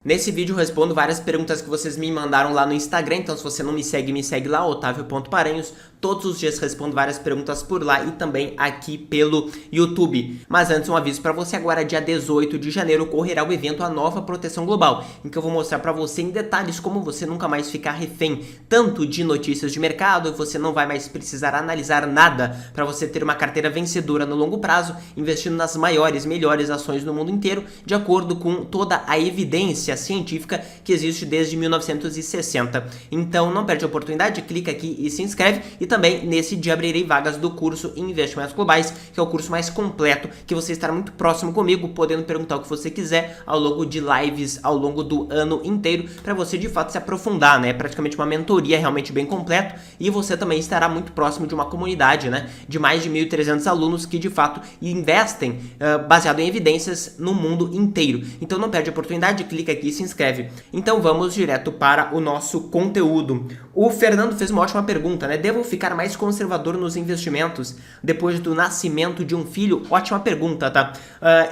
Nesse vídeo eu respondo várias perguntas que vocês me mandaram lá no Instagram, então se você não me segue lá, Otávio.Paranhos. Todos os dias respondo várias perguntas por lá e também aqui pelo YouTube. Mas antes um aviso para você, agora dia 18 de janeiro ocorrerá o evento A Nova Proteção Global, em que eu vou mostrar para você em detalhes como você nunca mais ficar refém, tanto de notícias de mercado, você não vai mais precisar analisar nada para você ter uma carteira vencedora no longo prazo, investindo nas maiores, melhores ações do mundo inteiro, de acordo com toda a evidência científica que existe desde 1960. Então não perde a oportunidade, clica aqui e se inscreve. E também nesse dia abrirei vagas do curso Investimentos Globais, que é o curso mais completo, que você estará muito próximo comigo, podendo perguntar o que você quiser ao longo de lives ao longo do ano inteiro, para você de fato se aprofundar, né? Praticamente uma mentoria realmente bem completo, e você também estará muito próximo de uma comunidade, né? De mais de 1.300 alunos que de fato investem baseado em evidências no mundo inteiro. Então não perde a oportunidade, clica aqui e se inscreve. Então vamos direto para o nosso conteúdo. O Fernando fez uma ótima pergunta, né? Devo ficar mais conservador nos investimentos depois do nascimento de um filho? Ótima pergunta, tá?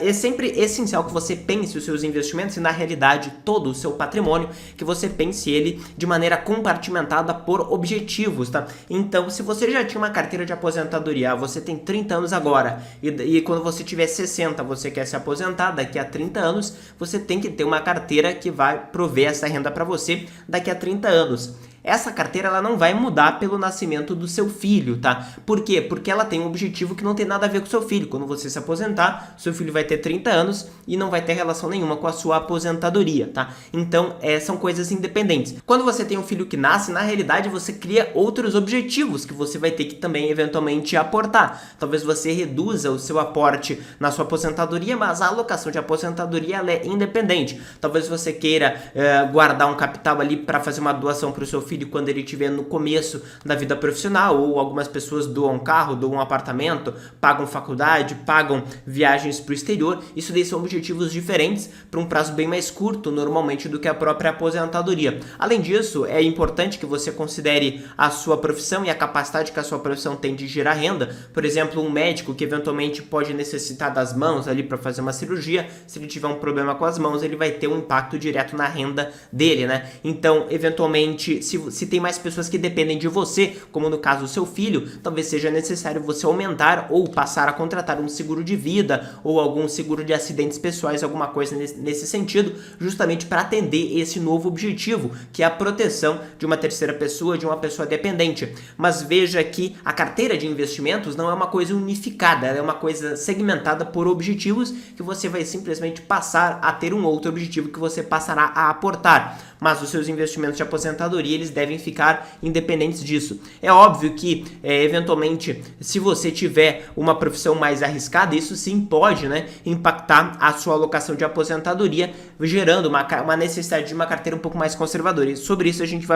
É sempre essencial que você pense os seus investimentos e, na realidade, todo o seu patrimônio, que você pense ele de maneira compartimentada por objetivos, tá? Então, se você já tinha uma carteira de aposentadoria, você tem 30 anos agora, e quando você tiver 60, você quer se aposentar, daqui a 30 anos, você tem que ter uma carteira que vai prover essa renda para você daqui a 30 anos. Essa carteira ela não vai mudar pelo nascimento do seu filho, tá? Por quê? Porque ela tem um objetivo que não tem nada a ver com o seu filho. Quando você se aposentar, seu filho vai ter 30 anos e não vai ter relação nenhuma com a sua aposentadoria, tá? Então, são coisas independentes. Quando você tem um filho que nasce, na realidade, você cria outros objetivos que você vai ter que também, eventualmente, aportar. Talvez você reduza o seu aporte na sua aposentadoria, mas a alocação de aposentadoria ela é independente. Talvez você queira guardar um capital ali para fazer uma doação para o seu filho quando ele estiver no começo da vida profissional, ou algumas pessoas doam um carro, doam um apartamento, pagam faculdade, pagam viagens para o exterior. Isso daí são objetivos diferentes para um prazo bem mais curto, normalmente, do que a própria aposentadoria. Além disso, é importante que você considere a sua profissão e a capacidade que a sua profissão tem de gerar renda. Por exemplo, um médico que eventualmente pode necessitar das mãos ali para fazer uma cirurgia, se ele tiver um problema com as mãos, ele vai ter um impacto direto na renda dele, né? Então, eventualmente, se tem mais pessoas que dependem de você, como no caso do seu filho, talvez seja necessário você aumentar ou passar a contratar um seguro de vida ou algum seguro de acidentes pessoais, alguma coisa nesse sentido, justamente para atender esse novo objetivo, que é a proteção de uma terceira pessoa, de uma pessoa dependente. Mas veja que a carteira de investimentos não é uma coisa unificada, ela é uma coisa segmentada por objetivos que você vai simplesmente passar a ter um outro objetivo que você passará a aportar. Mas os seus investimentos de aposentadoria, eles devem ficar independentes disso. É óbvio que, eventualmente, se você tiver uma profissão mais arriscada, isso sim pode, né, impactar a sua alocação de aposentadoria, gerando uma necessidade de uma carteira um pouco mais conservadora. E sobre isso a gente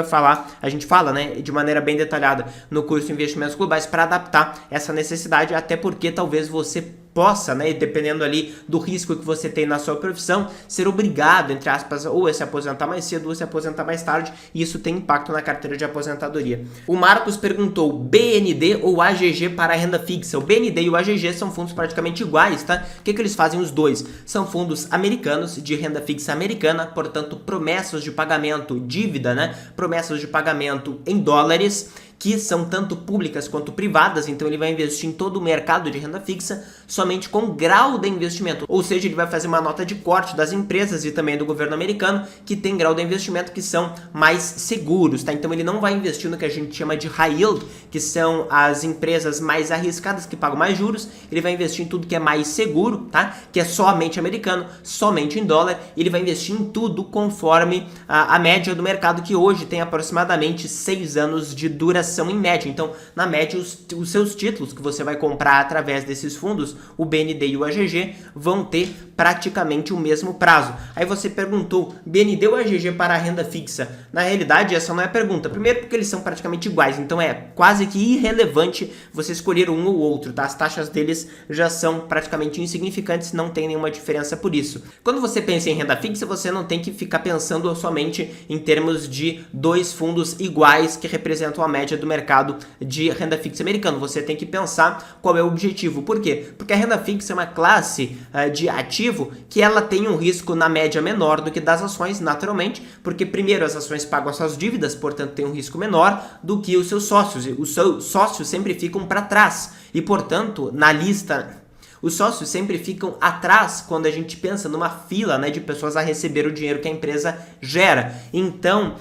fala, né, de maneira bem detalhada no curso Investimentos Globais para adaptar essa necessidade, até porque talvez você possa, né, dependendo ali do risco que você tem na sua profissão, ser obrigado, entre aspas, ou a se aposentar mais cedo ou se aposentar mais tarde, e isso tem impacto na carteira de aposentadoria. O Marcos perguntou: BND ou AGG para a renda fixa? O BND e o AGG são fundos praticamente iguais, tá? O que eles fazem os dois? São fundos americanos, de renda fixa americana, portanto, promessas de pagamento, dívida, né? Promessas de pagamento em dólares, que são tanto públicas quanto privadas, então ele vai investir em todo o mercado de renda fixa somente com grau de investimento, ou seja, ele vai fazer uma nota de corte das empresas e também do governo americano que tem grau de investimento que são mais seguros, tá? Então ele não vai investir no que a gente chama de high yield, que são as empresas mais arriscadas que pagam mais juros, ele vai investir em tudo que é mais seguro, tá? Que é somente americano, somente em dólar, ele vai investir em tudo conforme a média do mercado, que hoje tem aproximadamente 6 anos de duração em média. Então, na média, os seus títulos que você vai comprar através desses fundos, o BND e o AGG, vão ter praticamente o mesmo prazo. Aí você perguntou, BND ou AGG para a renda fixa? Na realidade, essa não é a pergunta. Primeiro, porque eles são praticamente iguais, então é quase que irrelevante você escolher um ou outro, tá? As taxas deles já são praticamente insignificantes, não tem nenhuma diferença por isso. Quando você pensa em renda fixa, você não tem que ficar pensando somente em termos de dois fundos iguais que representam a média do mercado de renda fixa americano. Você tem que pensar qual é o objetivo. Por quê? Porque a renda fixa é uma classe de ativos motivo que ela tem um risco na média menor do que das ações, naturalmente, porque primeiro as ações pagam as suas dívidas, portanto tem um risco menor do que os seus sócios. Os seus sócios sempre ficam para trás e, portanto, na lista... Os sócios sempre ficam atrás quando a gente pensa numa fila, né, de pessoas a receber o dinheiro que a empresa gera. Então,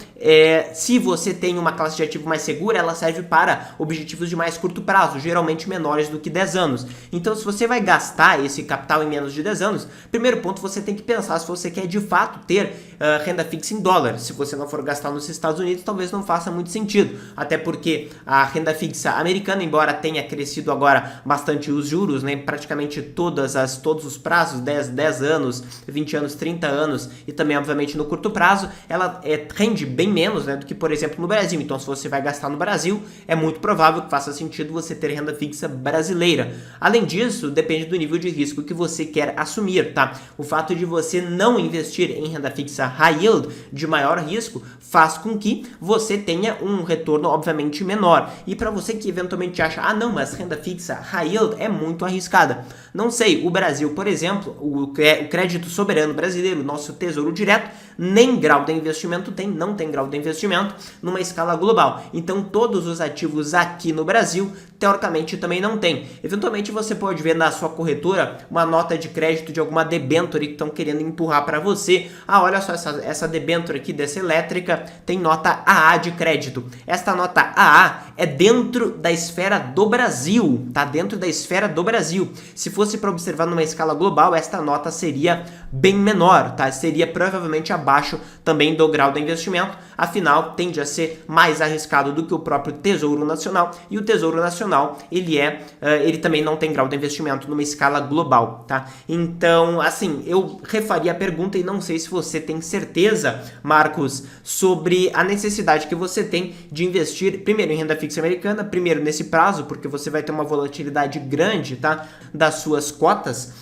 se você tem uma classe de ativo mais segura, ela serve para objetivos de mais curto prazo, geralmente menores do que 10 anos. Então, se você vai gastar esse capital em menos de 10 anos, primeiro ponto, você tem que pensar se você quer de fato ter renda fixa em dólar. Se você não for gastar nos Estados Unidos, talvez não faça muito sentido. Até porque a renda fixa americana, embora tenha crescido agora bastante os juros, né, praticamente todos os prazos, 10 anos, 20 anos, 30 anos e também, obviamente, no curto prazo, ela rende bem menos, né, do que, por exemplo, no Brasil. Então, se você vai gastar no Brasil, é muito provável que faça sentido você ter renda fixa brasileira. Além disso, depende do nível de risco que você quer assumir, tá? O fato de você não investir em renda fixa high yield, de maior risco, faz com que você tenha um retorno, obviamente, menor. E para você que eventualmente acha, não, mas renda fixa high yield é muito arriscada. Não sei, o Brasil, por exemplo, o crédito soberano brasileiro, nosso tesouro direto, nem grau de investimento tem, não tem grau de investimento numa escala global. Então, todos os ativos aqui no Brasil, teoricamente, também não tem. Eventualmente, você pode ver na sua corretora uma nota de crédito de alguma debênture que estão querendo empurrar para você. Olha só, essa debênture aqui dessa elétrica tem nota AA de crédito. Esta nota AA é dentro da esfera do Brasil, tá? Dentro da esfera do Brasil. Se fosse para observar numa escala global, esta nota seria bem menor, tá? Seria provavelmente abaixo também do grau de investimento, afinal, tende a ser mais arriscado do que o próprio Tesouro Nacional, e o Tesouro Nacional, ele também não tem grau de investimento numa escala global, tá? Então, assim, eu refaria a pergunta e não sei se você tem certeza, Marcos, sobre a necessidade que você tem de investir, primeiro, em renda fixa americana, primeiro nesse prazo, porque você vai ter uma volatilidade grande, tá? Das suas cotas,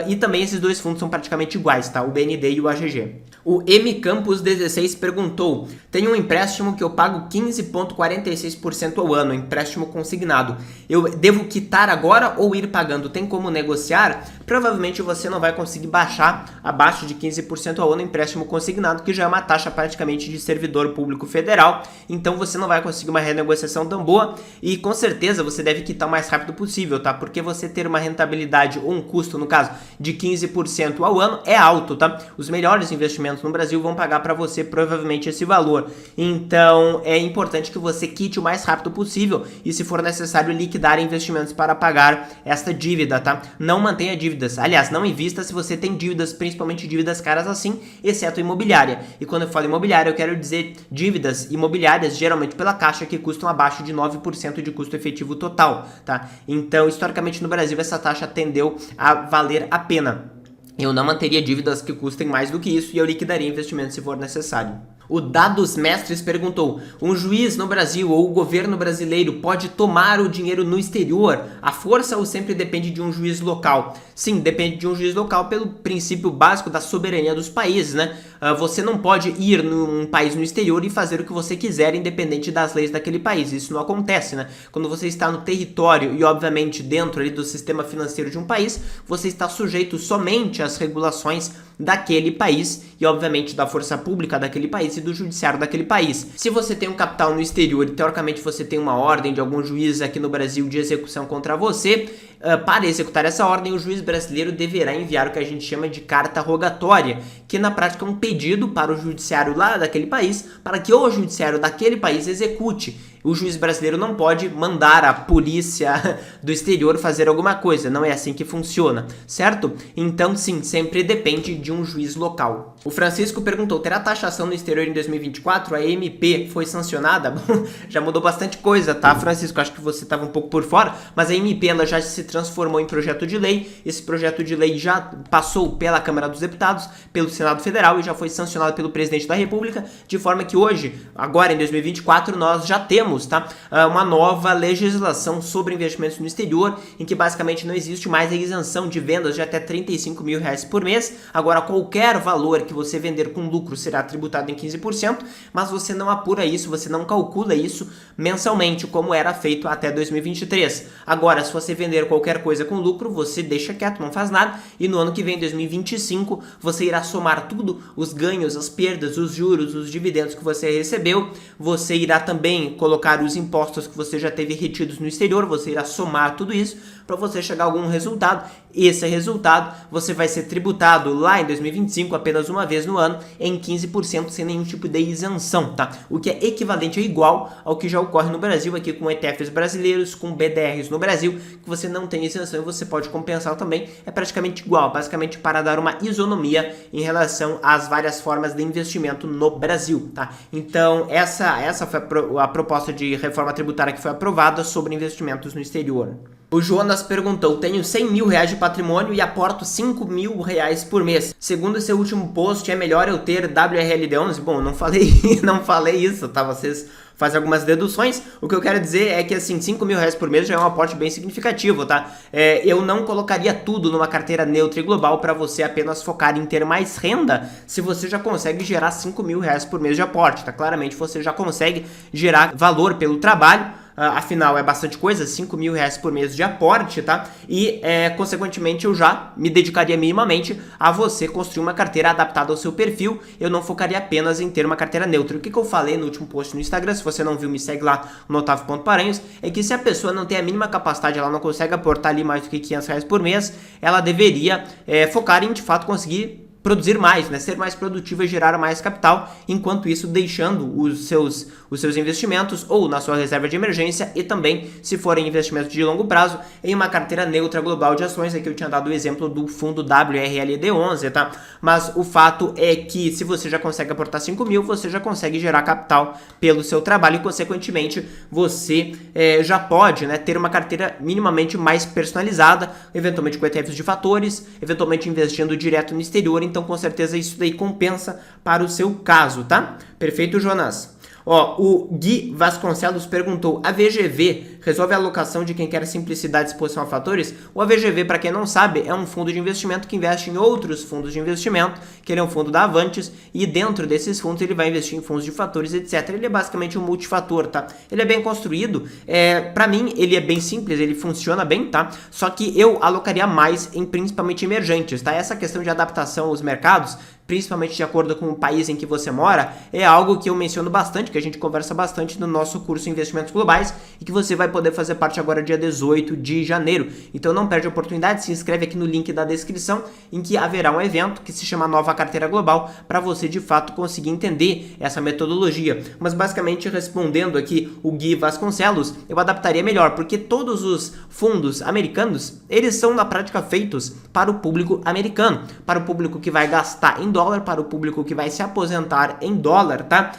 e também esses dois fundos são praticamente iguais, tá? O BND e o AGG. O M Campos 16 perguntou: tenho um empréstimo que eu pago 15,46% ao ano, empréstimo consignado. Eu devo quitar agora ou ir pagando? Tem como negociar? Provavelmente você não vai conseguir baixar abaixo de 15% ao ano empréstimo consignado, que já é uma taxa praticamente de servidor público federal. Então você não vai conseguir uma renegociação tão boa e com certeza você deve quitar o mais rápido possível, tá? Porque você ter uma rentabilidade ou um custo, no caso, de 15% ao ano é alto, tá? Os melhores investimentos no Brasil vão pagar para você provavelmente esse valor. Então, é importante que você quite o mais rápido possível e, se for necessário, liquidar investimentos para pagar esta dívida, tá? Não mantenha dívidas. Aliás, não invista se você tem dívidas, principalmente dívidas caras assim, exceto imobiliária. E quando eu falo imobiliária, eu quero dizer dívidas imobiliárias, geralmente pela Caixa, que custam abaixo de 9% de custo efetivo total, tá? Então, historicamente no Brasil, essa taxa tendeu a valer a pena. Eu não manteria dívidas que custem mais do que isso e eu liquidaria investimentos se for necessário. O Dados Mestres perguntou: um juiz no Brasil ou o governo brasileiro pode tomar o dinheiro no exterior? A força ou sempre depende de um juiz local? Sim, depende de um juiz local pelo princípio básico da soberania dos países, né? Você não pode ir num país no exterior e fazer o que você quiser, independente das leis daquele país. Isso não acontece, né? Quando você está no território e, obviamente, dentro ali do sistema financeiro de um país, você está sujeito somente às regulações daquele país e, obviamente, da força pública daquele país e do judiciário daquele país. Se você tem um capital no exterior e, teoricamente, você tem uma ordem de algum juiz aqui no Brasil de execução contra você, para executar essa ordem, o juiz brasileiro deverá enviar o que a gente chama de carta rogatória, que na prática é um pedido para o judiciário lá daquele país, para que o judiciário daquele país execute. O juiz brasileiro não pode mandar a polícia do exterior fazer alguma coisa, não é assim que funciona, certo? Então, sim, sempre depende de um juiz local. O Francisco perguntou: terá taxação no exterior em 2024? A MP foi sancionada? Bom, já mudou bastante coisa, tá, Francisco? Acho que você estava um pouco por fora, mas a MP ela já se transformou em projeto de lei. Esse projeto de lei já passou pela Câmara dos Deputados, pelo Senado Federal e já foi sancionado pelo Presidente da República, de forma que hoje, agora em 2024, nós já temos uma nova legislação sobre investimentos no exterior, em que basicamente não existe mais a isenção de vendas de até R$35 mil por mês. Agora, qualquer valor que você vender com lucro será tributado em 15%, mas você não apura isso, você não calcula isso mensalmente, como era feito até 2023. Agora, se você vender qualquer coisa com lucro, você deixa quieto, não faz nada, e no ano que vem, 2025, você irá somar tudo, os ganhos, as perdas, os juros, os dividendos que você recebeu, você irá também colocar os impostos que você já teve retidos no exterior, você irá somar tudo isso para você chegar a algum resultado. Esse resultado você vai ser tributado lá em 2025 apenas uma vez no ano em 15% sem nenhum tipo de isenção, tá? O que é equivalente ou igual ao que já ocorre no Brasil aqui com ETFs brasileiros, com BDRs no Brasil, que você não tem isenção e você pode compensar também, é praticamente igual, basicamente para dar uma isonomia em relação às várias formas de investimento no Brasil, tá? Então essa foi a proposta de reforma tributária que foi aprovada sobre investimentos no exterior. O Jonas perguntou: tenho 100 mil reais de patrimônio e aporto 5 mil reais por mês. Segundo seu último post, é melhor eu ter WRLD11? Bom, não falei isso, tá? Vocês fazem algumas deduções. O que eu quero dizer é que, assim, 5 mil reais por mês já é um aporte bem significativo, tá? Eu não colocaria tudo numa carteira neutra e global para você apenas focar em ter mais renda se você já consegue gerar 5 mil reais por mês de aporte, tá? Claramente você já consegue gerar valor pelo trabalho. Afinal, é bastante coisa, 5 mil reais por mês de aporte, tá? E, consequentemente, eu já me dedicaria minimamente a você construir uma carteira adaptada ao seu perfil. Eu não focaria apenas em ter uma carteira neutra. O que eu falei no último post no Instagram, se você não viu, me segue lá no Otávio.Paranhos, é que se a pessoa não tem a mínima capacidade, ela não consegue aportar ali mais do que 500 reais por mês, ela deveria focar em, de fato, conseguir produzir mais, né? Ser mais produtiva e gerar mais capital, enquanto isso deixando os seus investimentos ou na sua reserva de emergência e também, se forem investimentos de longo prazo, em uma carteira neutra global de ações. Aqui eu tinha dado o exemplo do fundo WRLD11, tá? Mas o fato é que se você já consegue aportar 5 mil, você já consegue gerar capital pelo seu trabalho e, consequentemente, você já pode, né, ter uma carteira minimamente mais personalizada, eventualmente com ETFs de fatores, eventualmente investindo direto no exterior. Então, com certeza, isso daí compensa para o seu caso, tá? Perfeito, Jonas? O Gui Vasconcelos perguntou: a VGV resolve a alocação de quem quer simplicidade e exposição a fatores? O AVGV, para quem não sabe, é um fundo de investimento que investe em outros fundos de investimento, que ele é um fundo da Avantes, e dentro desses fundos ele vai investir em fundos de fatores, etc. Ele é basicamente um multifator, tá? Ele é bem construído, para mim ele é bem simples, ele funciona bem, tá? Só que eu alocaria mais em principalmente emergentes, tá? Essa questão de adaptação aos mercados, principalmente de acordo com o país em que você mora, é algo que eu menciono bastante, que a gente conversa bastante no nosso curso Investimentos Globais e que você vai poder fazer parte agora dia 18 de janeiro. Então não perde a oportunidade, se inscreve aqui no link da descrição, em que haverá um evento que se chama Nova Carteira Global, para você de fato conseguir entender essa metodologia. Mas basicamente, respondendo aqui o Gui Vasconcelos, eu adaptaria melhor, porque todos os fundos americanos, eles são na prática feitos para o público americano, para o público que vai gastar em dólar, para o público que vai se aposentar em dólar, tá?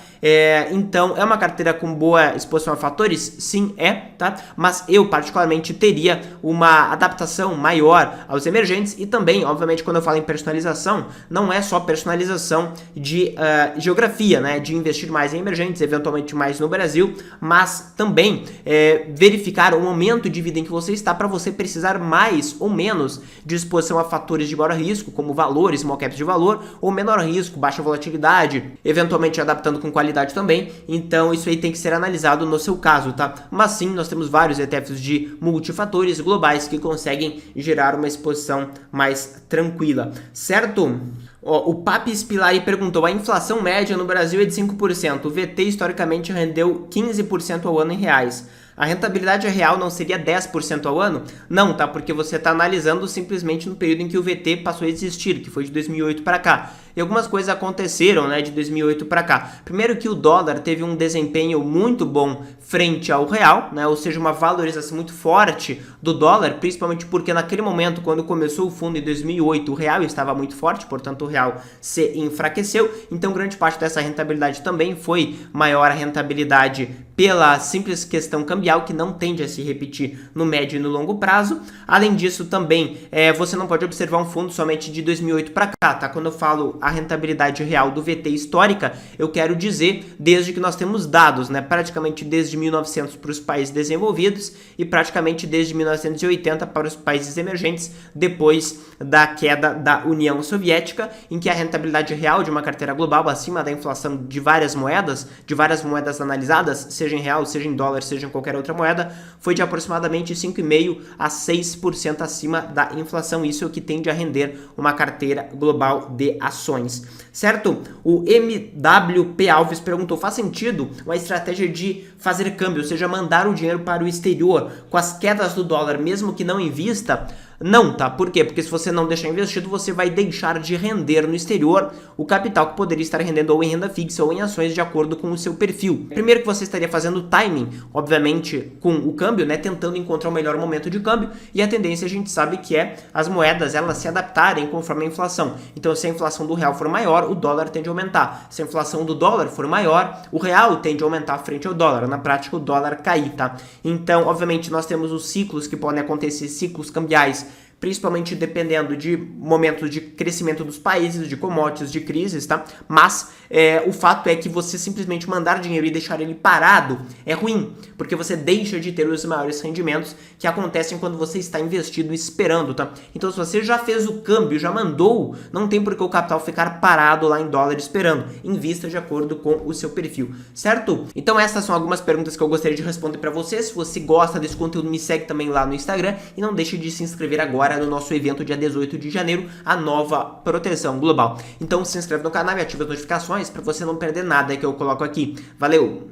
Então, é uma carteira com boa exposição a fatores? Sim, tá? Mas eu, particularmente, teria uma adaptação maior aos emergentes e também, obviamente, quando eu falo em personalização, não é só personalização de geografia, né? De investir mais em emergentes, eventualmente mais no Brasil, mas também verificar o momento de vida em que você está para você precisar mais ou menos de exposição a fatores de maior risco, como valores, small caps de valor, ou menor risco, baixa volatilidade, eventualmente adaptando com qualidade também. Então isso aí tem que ser analisado no seu caso, tá? Mas sim, nós temos vários ETFs de multifatores globais que conseguem gerar uma exposição mais tranquila, certo? O Papis Pilari perguntou: a inflação média no Brasil é de 5%, o VT historicamente rendeu 15% ao ano em reais. A rentabilidade real não seria 10% ao ano? Não, tá? Porque você está analisando simplesmente no período em que o VT passou a existir, que foi de 2008 para cá. E algumas coisas aconteceram, né, de 2008 para cá. Primeiro que o dólar teve um desempenho muito bom frente ao real, né, ou seja, uma valorização muito forte do dólar, principalmente porque naquele momento, quando começou o fundo em 2008, o real estava muito forte, portanto o real se enfraqueceu. Então grande parte dessa rentabilidade também foi maior a rentabilidade pela simples questão cambial, que não tende a se repetir no médio e no longo prazo. Além disso, também você não pode observar um fundo somente de 2008 para cá, tá? Quando eu falo a rentabilidade real do VT histórica, eu quero dizer desde que nós temos dados, né? Praticamente desde 1900 para os países desenvolvidos e praticamente desde 1980 para os países emergentes, depois da queda da União Soviética, em que a rentabilidade real de uma carteira global acima da inflação de várias moedas analisadas, seja em real, seja em dólar, seja em qualquer outra moeda, foi de aproximadamente 5,5% a 6% acima da inflação. Isso é o que tende a render uma carteira global de ações, certo? O MWP Alves perguntou, faz sentido uma estratégia de fazer câmbio, ou seja, mandar o dinheiro para o exterior com as quedas do dólar, mesmo que não invista? Não, tá? Por quê? Porque se você não deixar investido, você vai deixar de render no exterior o capital que poderia estar rendendo ou em renda fixa ou em ações de acordo com o seu perfil. Primeiro que você estaria fazendo timing, obviamente, com o câmbio, né? Tentando encontrar o melhor momento de câmbio, e a tendência a gente sabe que é as moedas elas se adaptarem conforme a inflação. Então, se a inflação do real for maior, o dólar tende a aumentar. Se a inflação do dólar for maior, o real tende a aumentar frente ao dólar. Na prática, o dólar cair, tá? Então, obviamente, nós temos os ciclos que podem acontecer, ciclos cambiais, principalmente dependendo de momentos de crescimento dos países, de commodities, de crises, tá? Mas o fato é que você simplesmente mandar dinheiro e deixar ele parado é ruim, porque você deixa de ter os maiores rendimentos que acontecem quando você está investido esperando, tá? Então, se você já fez o câmbio, já mandou, não tem por que o capital ficar parado lá em dólar esperando. Invista de acordo com o seu perfil, certo? Então, essas são algumas perguntas que eu gostaria de responder para você. Se você gosta desse conteúdo, me segue também lá no Instagram e não deixe de se inscrever agora no nosso evento dia 18 de janeiro, a nova proteção global. Então se inscreve no canal e ativa as notificações para você não perder nada que eu coloco aqui. Valeu!